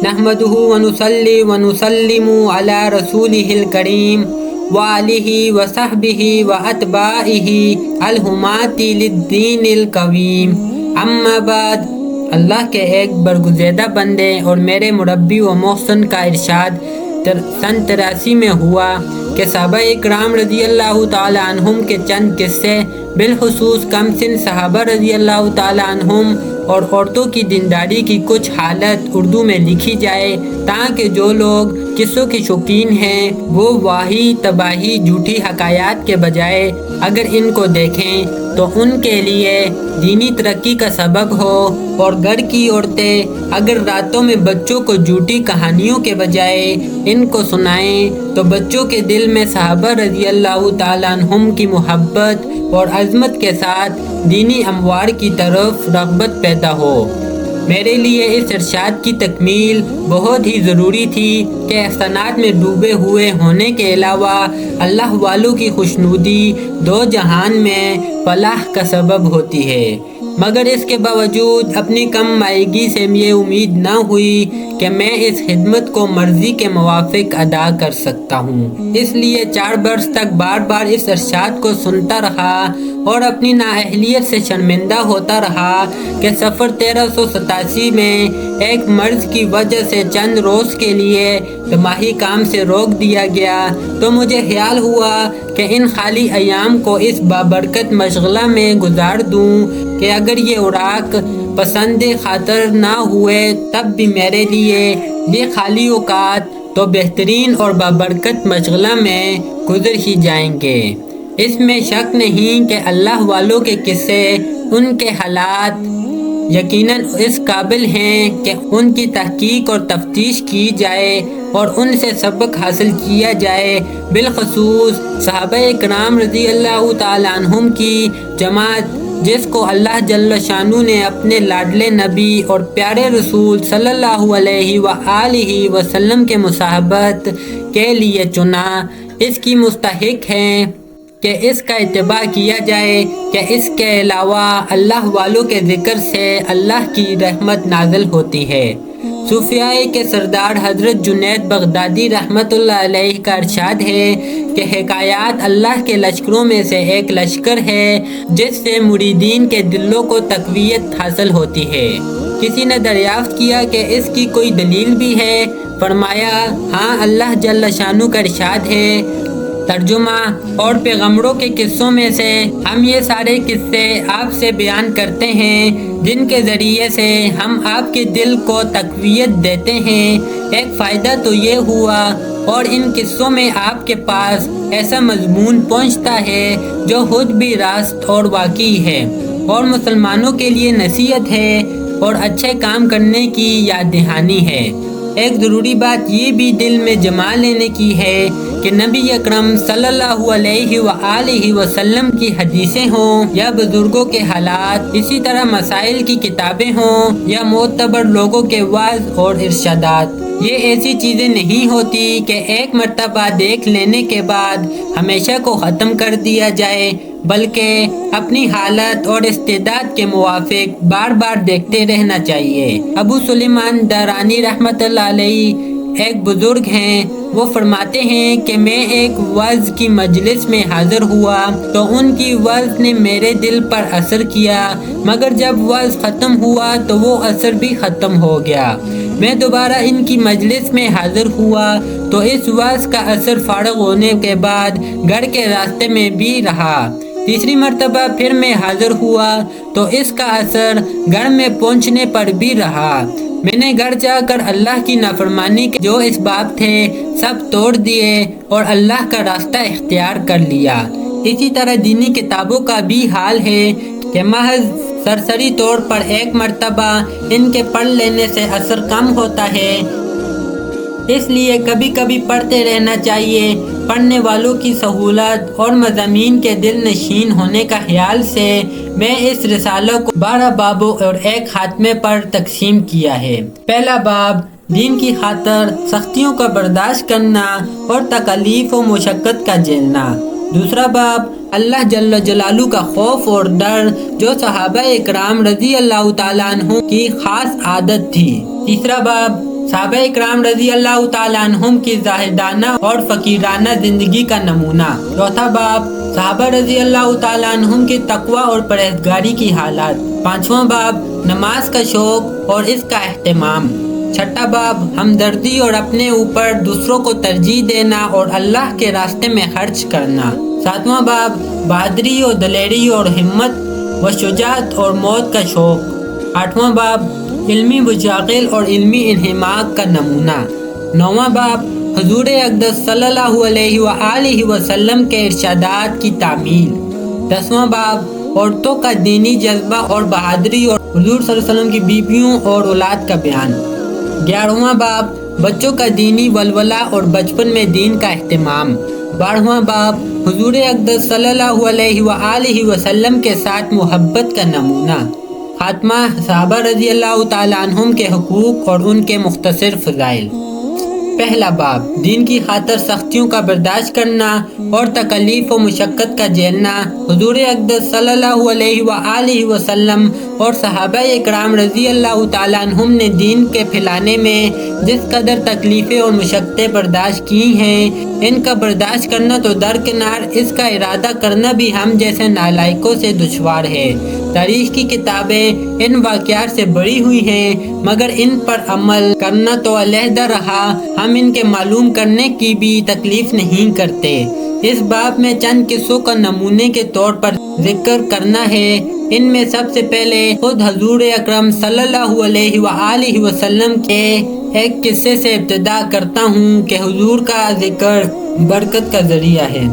نحمدہ ونصلی ونسلم علی رسولہ الکریم وآلہ وصحبہ واتباعہ الہمات للدین القویم، اما بعد۔ اللہ کے ایک برگزیدہ بندے اور میرے مربی و محسن کا ارشاد سن 83 میں ہوا کہ صحابہ اکرام رضی اللہ تعالی عنہم کے چند قصے، بالخصوص کم سن صحابہ رضی اللہ تعالی عنہم اور عورتوں کی دینداری کی کچھ حالت اردو میں لکھی جائے، تاکہ جو لوگ قصوں کے شوقین ہیں وہ واہی تباہی جھوٹی حکایات کے بجائے اگر ان کو دیکھیں تو ان کے لیے دینی ترقی کا سبب ہو، اور گھر کی عورتیں اگر راتوں میں بچوں کو جھوٹی کہانیوں کے بجائے ان کو سنائیں تو بچوں کے دل میں صحابہ رضی اللہ تعالیٰ عنہم کی محبت اور عظمت کے ساتھ دینی اموار کی طرف رغبت پیدا ہو۔ میرے لیے اس ارشاد کی تکمیل بہت ہی ضروری تھی کہ احسانات میں ڈوبے ہوئے ہونے کے علاوہ اللہ والوں کی خوشنودی دو جہان میں فلاح کا سبب ہوتی ہے، مگر اس کے باوجود اپنی کم مائیگی سے یہ امید نہ ہوئی کہ میں اس خدمت کو مرضی کے موافق ادا کر سکتا ہوں۔ اس لیے 4 برس تک بار بار اس ارشاد کو سنتا رہا اور اپنی نااہلیت سے شرمندہ ہوتا رہا کہ سفر 1387 میں ایک مرض کی وجہ سے چند روز کے لیے دماغی کام سے روک دیا گیا، تو مجھے خیال ہوا کہ ان خالی ایام کو اس بابرکت مشغلہ میں گزار دوں کہ اگر یہ اوراق پسند خاطر نہ ہوئے تب بھی میرے لیے یہ خالی اوقات تو بہترین اور بابرکت مشغلہ میں گزر ہی جائیں گے۔ اس میں شک نہیں کہ اللہ والوں کے قصے، ان کے حالات یقیناً اس قابل ہیں کہ ان کی تحقیق اور تفتیش کی جائے اور ان سے سبق حاصل کیا جائے، بالخصوص صحابہ اکرام رضی اللہ تعالیٰ عنہم کی جماعت، جس کو اللہ جل شانہ نے اپنے لاڈلے نبی اور پیارے رسول صلی اللہ علیہ وآلہ وسلم کے مصاحبت کے لیے چنا، اس کی مستحق ہیں کہ اس کا اتباع کیا جائے کہ اس کے علاوہ اللہ والوں کے ذکر سے اللہ کی رحمت نازل ہوتی ہے۔ صوفیاء کے سردار حضرت جنید بغدادی رحمۃ اللہ علیہ کا ارشاد ہے کہ حکایات اللہ کے لشکروں میں سے ایک لشکر ہے جس سے مریدین کے دلوں کو تقویت حاصل ہوتی ہے۔ کسی نے دریافت کیا کہ اس کی کوئی دلیل بھی ہے؟ فرمایا، ہاں، اللہ جل شانہ کا ارشاد ہے۔ ترجمہ: اور پیغمبروں کے قصوں میں سے ہم یہ سارے قصے آپ سے بیان کرتے ہیں جن کے ذریعے سے ہم آپ کے دل کو تقویت دیتے ہیں۔ ایک فائدہ تو یہ ہوا، اور ان قصوں میں آپ کے پاس ایسا مضمون پہنچتا ہے جو خود بھی راست اور واقعی ہے، اور مسلمانوں کے لیے نصیحت ہے اور اچھے کام کرنے کی یاد دہانی ہے۔ ایک ضروری بات یہ بھی دل میں جما لینے کی ہے کہ نبی اکرم صلی اللہ علیہ وآلہ وسلم کی حدیثیں ہوں یا بزرگوں کے حالات، اسی طرح مسائل کی کتابیں ہوں یا معتبر لوگوں کے وعظ اور ارشادات، یہ ایسی چیزیں نہیں ہوتی کہ ایک مرتبہ دیکھ لینے کے بعد ہمیشہ کو ختم کر دیا جائے، بلکہ اپنی حالت اور استعداد کے موافق بار بار دیکھتے رہنا چاہیے۔ ابو سلیمان دارانی رحمۃ اللہ علیہ ایک بزرگ ہیں، وہ فرماتے ہیں کہ میں ایک وعظ کی مجلس میں حاضر ہوا تو ان کی وعظ نے میرے دل پر اثر کیا، مگر جب وعظ ختم ہوا تو وہ اثر بھی ختم ہو گیا۔ میں دوبارہ ان کی مجلس میں حاضر ہوا تو اس وعظ کا اثر فارغ ہونے کے بعد گھر کے راستے میں بھی رہا۔ تیسری مرتبہ پھر میں حاضر ہوا تو اس کا اثر گھر میں پہنچنے پر بھی رہا۔ میں نے گھر جا کر اللہ کی نافرمانی کے جو اسباب تھے سب توڑ دیے اور اللہ کا راستہ اختیار کر لیا۔ اسی طرح دینی کتابوں کا بھی حال ہے کہ محض سرسری طور پر ایک مرتبہ ان کے پڑھ لینے سے اثر کم ہوتا ہے، اس لیے کبھی کبھی پڑھتے رہنا چاہیے۔ پڑھنے والوں کی سہولت اور مضامین کے دل نشین ہونے کا خیال سے میں اس رسالہ کو 12 بابوں اور ایک خاتمے پر تقسیم کیا ہے۔ پہلا باب دین کی خاطر سختیوں کا برداشت کرنا اور تکالیف و مشقت کا جھیلنا۔ دوسرا باب اللہ جل جلالہ کا خوف اور ڈر جو صحابہ اکرام رضی اللہ تعالیٰ عنہ کی خاص عادت تھی۔ تیسرا باب صحابہ اکرام رضی اللہ تعالیٰ عنہم کی زاہدانہ اور فقیرانہ زندگی کا نمونہ۔ چوتھا باب صحابہ رضی اللہ تعالیٰ عنہم کی تقوی اور پرہیزگاری کی حالات۔ پانچواں باب نماز کا شوق اور اس کا اہتمام۔ چھٹا باب ہمدردی اور اپنے اوپر دوسروں کو ترجیح دینا اور اللہ کے راستے میں خرچ کرنا۔ ساتواں باب بہادری اور دلیری اور ہمت و شجاعت اور موت کا شوق۔ آٹھواں باب علمی بجاغل اور علمی انہماک کا نمونہ۔ نواں باب حضور اقدس صلی اللہ علیہ وآلہ وسلم کے ارشادات کی تعمیل۔ دسواں باب عورتوں کا دینی جذبہ اور بہادری اور حضور صلی اللہ علیہ وسلم کی بیویوں اور اولاد کا بیان۔ 11واں باب بچوں کا دینی ولولہ اور بچپن میں دین کا اہتمام۔ 12واں باب حضور اقدس صلی اللہ علیہ وآلہ وسلم کے ساتھ محبت کا نمونہ۔ خاتمہ صحابہ رضی اللہ تعالیٰ عنہم کے حقوق اور ان کے مختصر فضائل۔ پہلا باب دین کی خاطر سختیوں کا برداشت کرنا اور تکلیف و مشقت کا جھیلنا۔ حضور اقدس صلی اللہ علیہ وآلہ وسلم اور صحابہ اکرام رضی اللہ تعالیٰ عنہم نے دین کے پھیلانے میں جس قدر تکلیفیں اور مشقتیں برداشت کی ہیں، ان کا برداشت کرنا تو درکنار، اس کا ارادہ کرنا بھی ہم جیسے نالائقوں سے دشوار ہے۔ تاریخ کی کتابیں ان واقعات سے بری ہوئی ہیں، مگر ان پر عمل کرنا تو علیحدہ رہا، ہم ان کے معلوم کرنے کی بھی تکلیف نہیں کرتے۔ اس باب میں چند قصوں کا نمونے کے طور پر ذکر کرنا ہے۔ ان میں سب سے پہلے خود حضور اکرم صلی اللہ علیہ وآلہ وسلم کے ایک قصے سے ابتدا کرتا ہوں کہ حضور کا ذکر برکت کا ذریعہ ہے۔